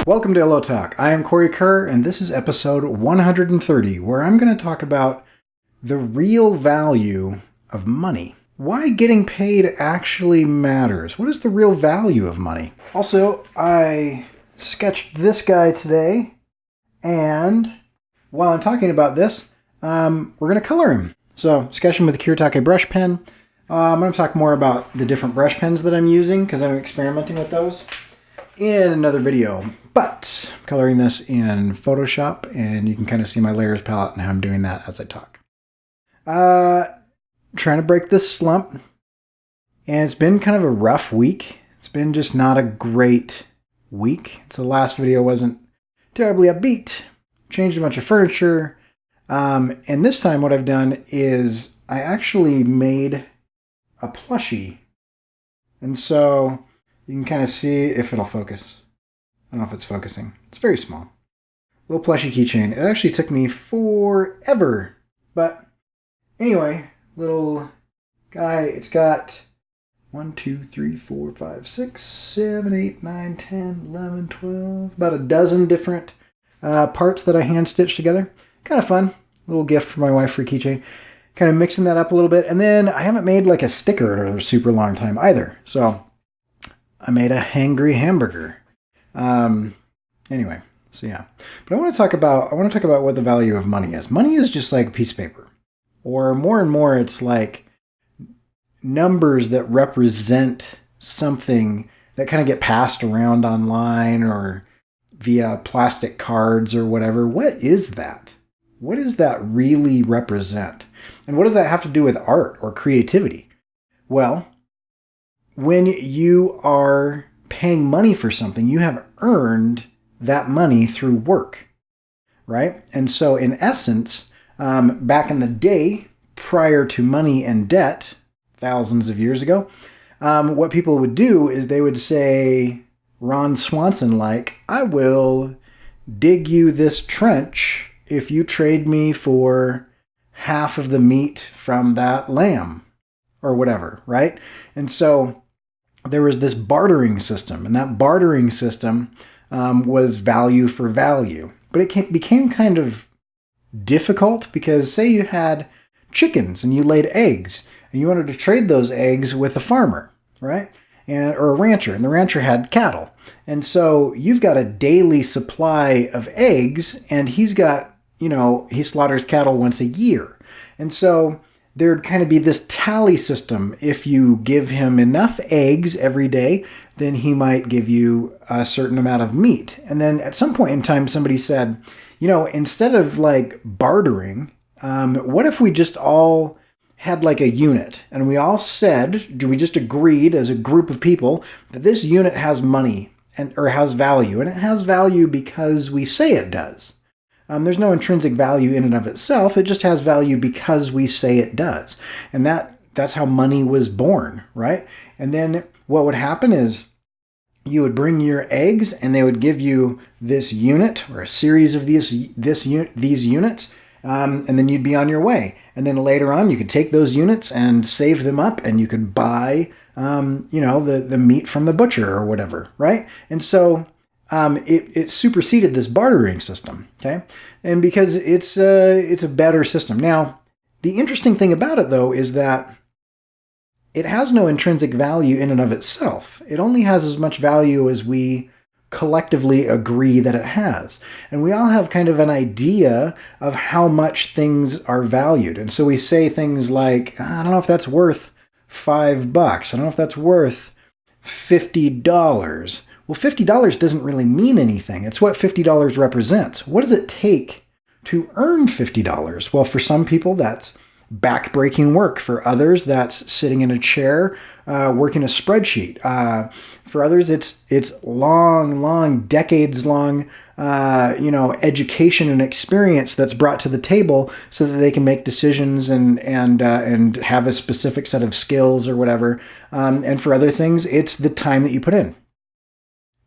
Welcome to Illo Talk. I am Cory Kerr, and this is episode 130, where I'm going to talk about the real value of money. Why getting paid actually matters. What is the real value of money? Also, I sketched this guy today, and while I'm talking about this, we're going to color him. So, sketch him with a kuretake brush pen. I'm going to talk more about the different brush pens that I'm using, because I'm experimenting with those in another video. But I'm coloring this in Photoshop, and you can kind of see my layers palette and how I'm doing that as I talk. Trying to break this slump, and it's been kind of a rough week. It's been just not a great week. So the last video wasn't terribly upbeat. Changed a bunch of furniture, and this time what I've done is I actually made a plushie, and so you can kind of see if it'll focus. I don't know if it's focusing. It's very small. Little plushie keychain. It actually took me forever. But anyway, little guy. It's got 1, 2, 3, 4, 5, 6, 7, 8, 9, 10, 11, 12. About a dozen different parts that I hand stitched together. Kind of fun. Little gift for my wife for a keychain. Kind of mixing that up a little bit. And then I haven't made like a sticker in a super long time either. So I made a Hangry Hamburger. Anyway, so yeah. But I want to talk about what the value of money is. Money is just like a piece of paper. Or more and more, it's like numbers that represent something that kind of get passed around online or via plastic cards or whatever. What is that? What does that really represent? And what does that have to do with art or creativity? Well, when you are paying money for something, you have earned that money through work, right? And so in essence, back in the day, prior to money and debt, thousands of years ago, what people would do is they would say, Ron Swanson-like, I will dig you this trench if you trade me for half of the meat from that lamb or whatever, right? And so there was this bartering system, and that bartering system was value for value. But it became kind of difficult because say you had chickens and you laid eggs and you wanted to trade those eggs with a farmer, right? Or a rancher, and the rancher had cattle. And so you've got a daily supply of eggs, and he's got, he slaughters cattle once a year. And so there'd kind of be this tally system. If you give him enough eggs every day, then he might give you a certain amount of meat. And then at some point in time, somebody said, instead of like bartering, what if we just all had like a unit? And we all said, we just agreed as a group of people that this unit has money or has value. And it has value because we say it does. There's no intrinsic value in and of itself. It just has value because we say it does. And that's how money was born, right? And then what would happen is you would bring your eggs and they would give you this unit or a series of these units, and then you'd be on your way. And then later on, you could take those units and save them up, and you could buy, the meat from the butcher or whatever, right? And so it superseded this bartering system, okay? And because it's a better system. Now, the interesting thing about it, though, is that it has no intrinsic value in and of itself. It only has as much value as we collectively agree that it has. And we all have kind of an idea of how much things are valued. And so we say things like, I don't know if that's worth $5. I don't know if that's worth $50. Well, $50 doesn't really mean anything. It's what $50 represents. What does it take to earn $50? Well, for some people, that's back-breaking work. For others, that's sitting in a chair, working a spreadsheet. For others, it's long, decades-long, education and experience that's brought to the table so that they can make decisions and have a specific set of skills or whatever. And for other things, it's the time that you put in.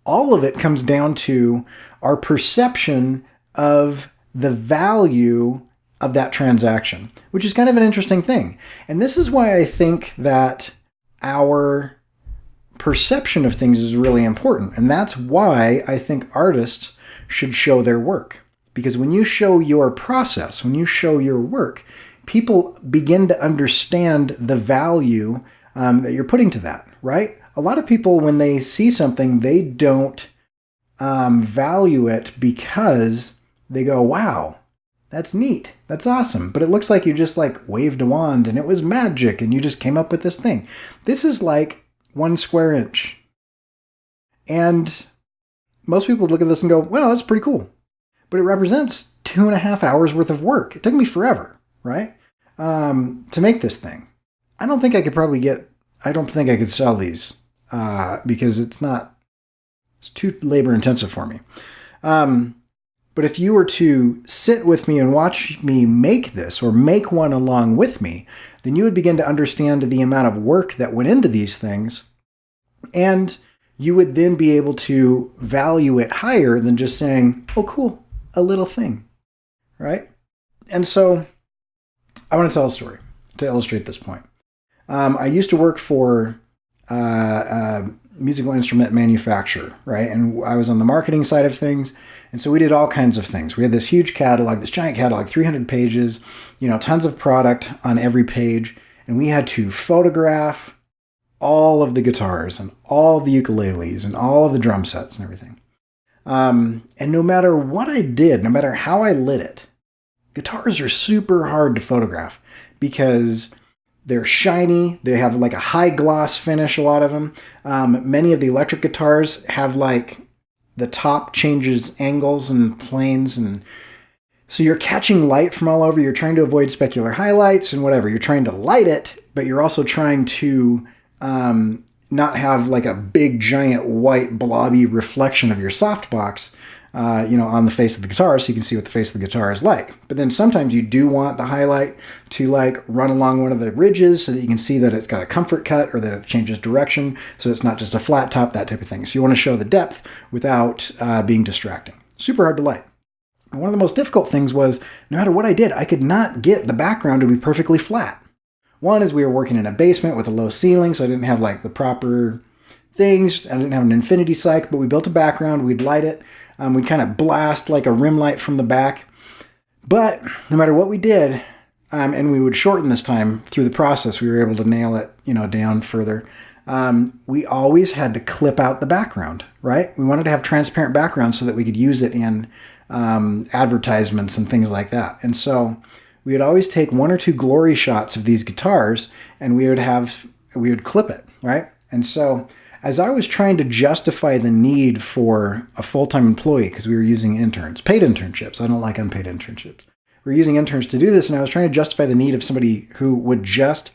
All of it comes down to our perception of the value of that transaction, which is kind of an interesting thing. And this is why I think that our perception of things is really important. And that's why I think artists should show their work. Because when you show your process, when you show your work, people begin to understand the value that you're putting to that, right? A lot of people, when they see something, they don't value it because they go, wow, that's neat. That's awesome. But it looks like you just like waved a wand and it was magic and you just came up with this thing. This is like 1 square inch. And most people look at this and go, well, that's pretty cool. But it represents 2.5 hours worth of work. It took me forever, right? To make this thing. I don't think I could sell these because it's too labor intensive for me. But if you were to sit with me and watch me make this or make one along with me, then you would begin to understand the amount of work that went into these things. And you would then be able to value it higher than just saying, oh, cool, a little thing, right? And so I want to tell a story to illustrate this point. I used to work for a musical instrument manufacturer, right? And I was on the marketing side of things. And so we did all kinds of things. We had this huge catalog, this giant catalog, 300 pages, tons of product on every page. And we had to photograph all of the guitars and all the ukuleles and all of the drum sets and everything. And no matter what I did, no matter how I lit it, guitars are super hard to photograph because they're shiny. They have like a high gloss finish, a lot of them. Many of the electric guitars have like the top changes angles and planes. And so you're catching light from all over. You're trying to avoid specular highlights and whatever. You're trying to light it, but you're also trying to not have like a big giant white blobby reflection of your softbox on the face of the guitar so you can see what the face of the guitar is like. But then sometimes you do want the highlight to like run along one of the ridges so that you can see that it's got a comfort cut or that it changes direction so it's not just a flat top, that type of thing. So you want to show the depth without being distracting. Super hard to light. And one of the most difficult things was no matter what I did, I could not get the background to be perfectly flat. One is we were working in a basement with a low ceiling, so I didn't have like the proper things. I didn't have an infinity cyc, but we built a background. We'd light it. We'd kind of blast like a rim light from the back. But no matter what we did, and we would shorten this time through the process, we were able to nail it, down further. We always had to clip out the background, right? We wanted to have transparent background so that we could use it in advertisements and things like that. And so we would always take 1 or 2 glory shots of these guitars and we would clip it, right? And so as I was trying to justify the need for a full-time employee, because we were using interns, paid internships. I don't like unpaid internships. We were using interns to do this, and I was trying to justify the need of somebody who would just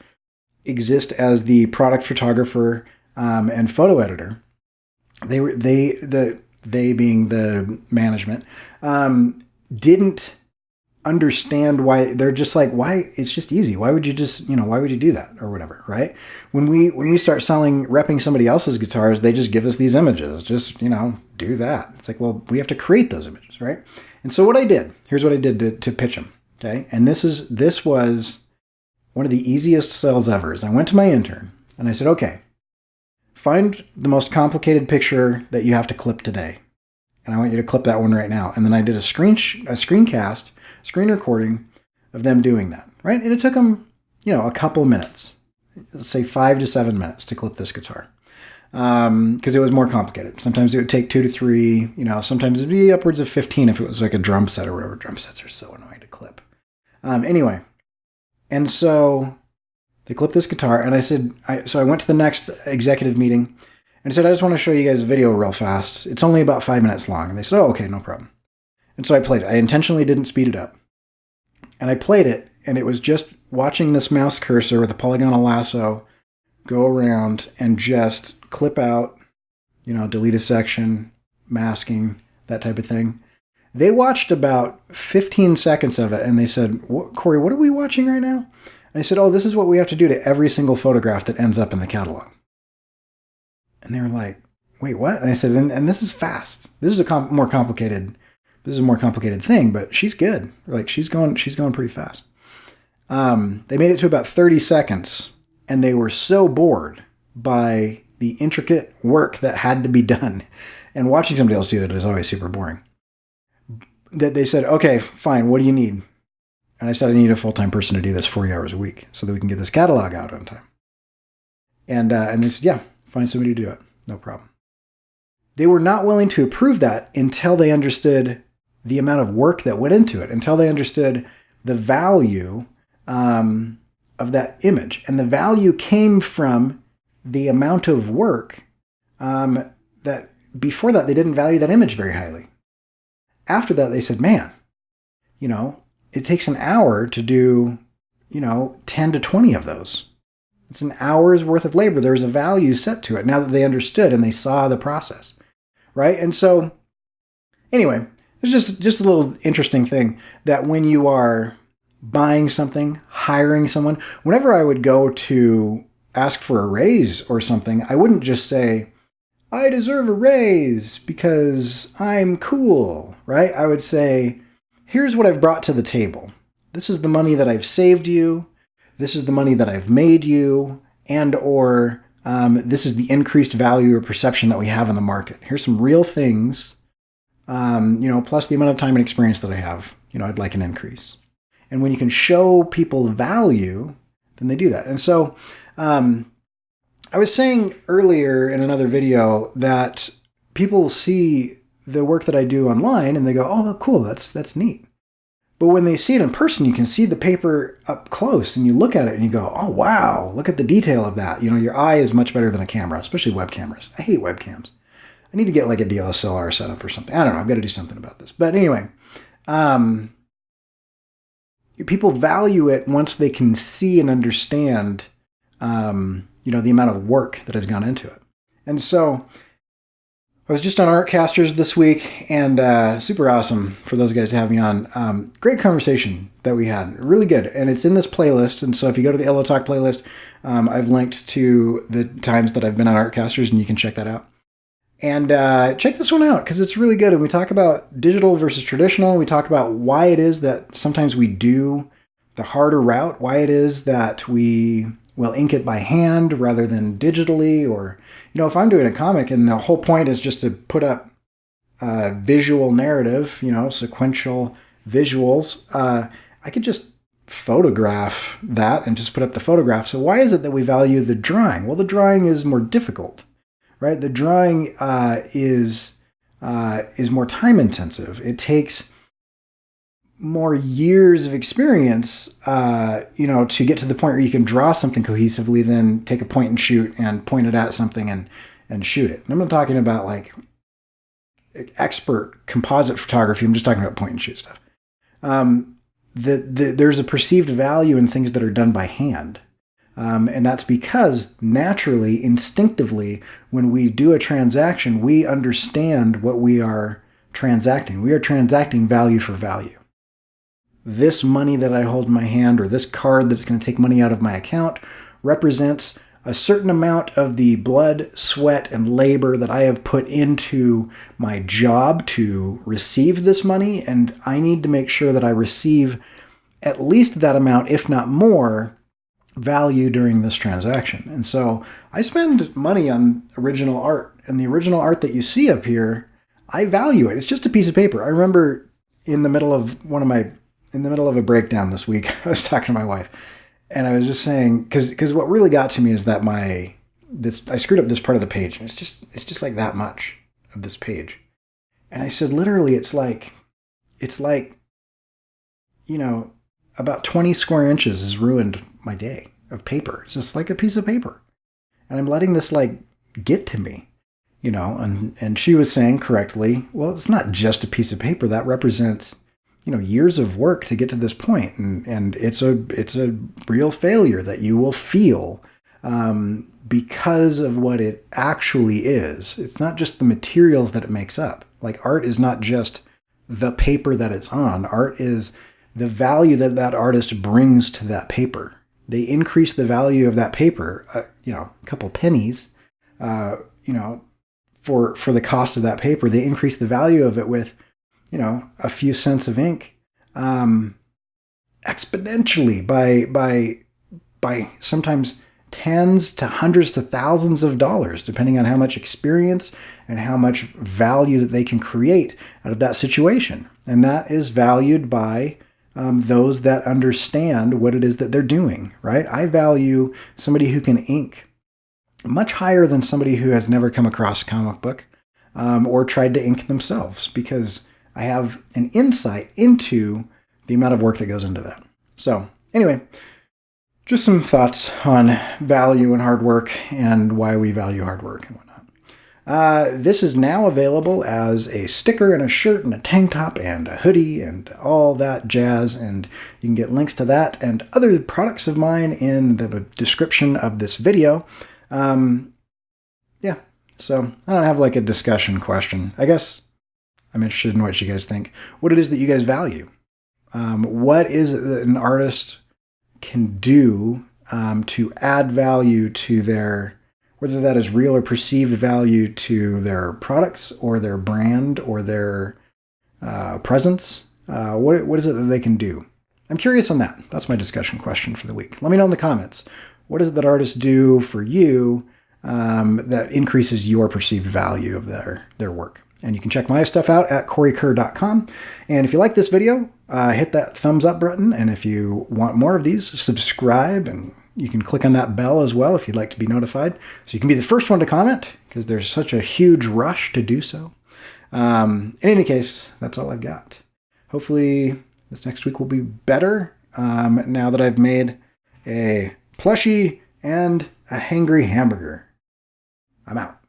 exist as the product photographer and photo editor. They being the management, didn't understand why. They're just like, why? It's just easy. Why would you just, why would you do that or whatever, right? When we start repping somebody else's guitars, they just give us these images. Just, do that. It's like, well, we have to create those images, right? And so here's what I did to pitch them. Okay. And this was one of the easiest sales ever. I went to my intern and I said, okay, find the most complicated picture that you have to clip today. And I want you to clip that one right now. And then I did a screencast, screen recording of them doing that, right? And it took them, a couple minutes, let's say 5 to 7 minutes to clip this guitar. Because it was more complicated. Sometimes it would take 2 to 3, sometimes it'd be upwards of 15 if it was like a drum set or whatever. Drum sets are so annoying to clip. Anyway, and so they clipped this guitar and I said, so I went to the next executive meeting and I said, I just want to show you guys a video real fast. It's only about 5 minutes long. And they said, oh, okay, no problem. And so I played it. I intentionally didn't speed it up. And I played it, and it was just watching this mouse cursor with a polygonal lasso go around and just clip out, delete a section, masking, that type of thing. They watched about 15 seconds of it, and they said, Cory, what are we watching right now? And I said, oh, this is what we have to do to every single photograph that ends up in the catalog. And they were like, wait, what? And I said, and this is fast. This is a more complicated thing, but she's good. Like she's going pretty fast. They made it to about 30 seconds and they were so bored by the intricate work that had to be done. And watching somebody else do it is always super boring. That they said, okay, fine, what do you need? And I said, I need a full-time person to do this 40 hours a week so that we can get this catalog out on time. And they said, yeah, find somebody to do it. No problem. They were not willing to approve that until they understood the amount of work that went into it, until they understood the value of that image. And the value came from the amount of work that before that, they didn't value that image very highly. After that, they said, man, it takes an hour to do, 10 to 20 of those. It's an hour's worth of labor. There's a value set to it now that they understood and they saw the process, right? And so, anyway, it's just a little interesting thing that when you are buying something, hiring someone, whenever I would go to ask for a raise or something, I wouldn't just say, I deserve a raise because I'm cool, right? I would say, here's what I've brought to the table. This is the money that I've saved you. This is the money that I've made you, or this is the increased value or perception that we have in the market. Here's some real things, plus the amount of time and experience that I have. I'd like an increase. And when you can show people value, then they do that. And so I was saying earlier in another video that people see the work that I do online and they go, oh, cool, that's neat. But when they see it in person, you can see the paper up close and you look at it and you go, oh, wow, look at the detail of that. Your eye is much better than a camera, especially web cameras. I hate webcams. I need to get like a DSLR setup or something. I don't know. I've got to do something about this. But anyway, people value it once they can see and understand, the amount of work that has gone into it. And so I was just on Artcasters this week, and super awesome for those guys to have me on. Great conversation that we had. Really good. And it's in this playlist. And so if you go to the Illo Talk playlist, I've linked to the times that I've been on Artcasters, and you can check that out. And check this one out because it's really good. And we talk about digital versus traditional. We talk about why it is that sometimes we do the harder route, why it is that we will ink it by hand rather than digitally. Or, if I'm doing a comic and the whole point is just to put up visual narrative, sequential visuals, I could just photograph that and just put up the photograph. So why is it that we value the drawing? Well, the drawing is more difficult. Right, the drawing is more time intensive. It takes more years of experience, to get to the point where you can draw something cohesively, then take a point and shoot and point it at something and shoot it. And I'm not talking about like expert composite photography. I'm just talking about point and shoot stuff. There's a perceived value in things that are done by hand. And that's because naturally, instinctively, when we do a transaction, we understand what we are transacting. We are transacting value for value. This money that I hold in my hand, or this card that's going to take money out of my account, represents a certain amount of the blood, sweat, and labor that I have put into my job to receive this money. And I need to make sure that I receive at least that amount, if not more, value during this transaction. And so I spend money on original art, and the original art that you see up here, I value it. It's just a piece of paper. I remember in the middle of a breakdown this week, I was talking to my wife, and I was just saying, because what really got to me is that I screwed up this part of the page, and it's just like that much of this page. And I said, literally, it's like, about 20 square inches has ruined my day of paper. It's just like a piece of paper. And I'm letting this get to me, and she was saying correctly, well, it's not just a piece of paper. That represents, years of work to get to this point. And it's a real failure that you will feel because of what it actually is. It's not just the materials that it makes up. Like art is not just the paper that it's on. Art is the value that artist brings to that paper. They increase the value of that paper, a couple pennies, for the cost of that paper. They increase the value of it with, a few cents of ink, exponentially by sometimes tens to hundreds to thousands of dollars, depending on how much experience and how much value that they can create out of that situation. And that is valued by those that understand what it is that they're doing, right? I value somebody who can ink much higher than somebody who has never come across a comic book or tried to ink themselves, because I have an insight into the amount of work that goes into that. So anyway, just some thoughts on value and hard work and why we value hard work and whatnot. This is now available as a sticker and a shirt and a tank top and a hoodie and all that jazz. And you can get links to that and other products of mine in the description of this video. Yeah, so I don't have like a discussion question. I guess I'm interested in what you guys think. What it is that you guys value. What is it that an artist can do to add value to their, whether that is real or perceived value to their products or their brand or their presence? What is it that they can do? I'm curious on that. That's my discussion question for the week. Let me know in the comments. What is it that artists do for you that increases your perceived value of their work? And you can check my stuff out at corykerr.com. And if you like this video, hit that thumbs up button. And if you want more of these, subscribe. And you can click on that bell as well if you'd like to be notified. So you can be the first one to comment, because there's such a huge rush to do so. In any case, that's all I've got. Hopefully this next week will be better now that I've made a Plushie and a Hangry Hamburger. I'm out.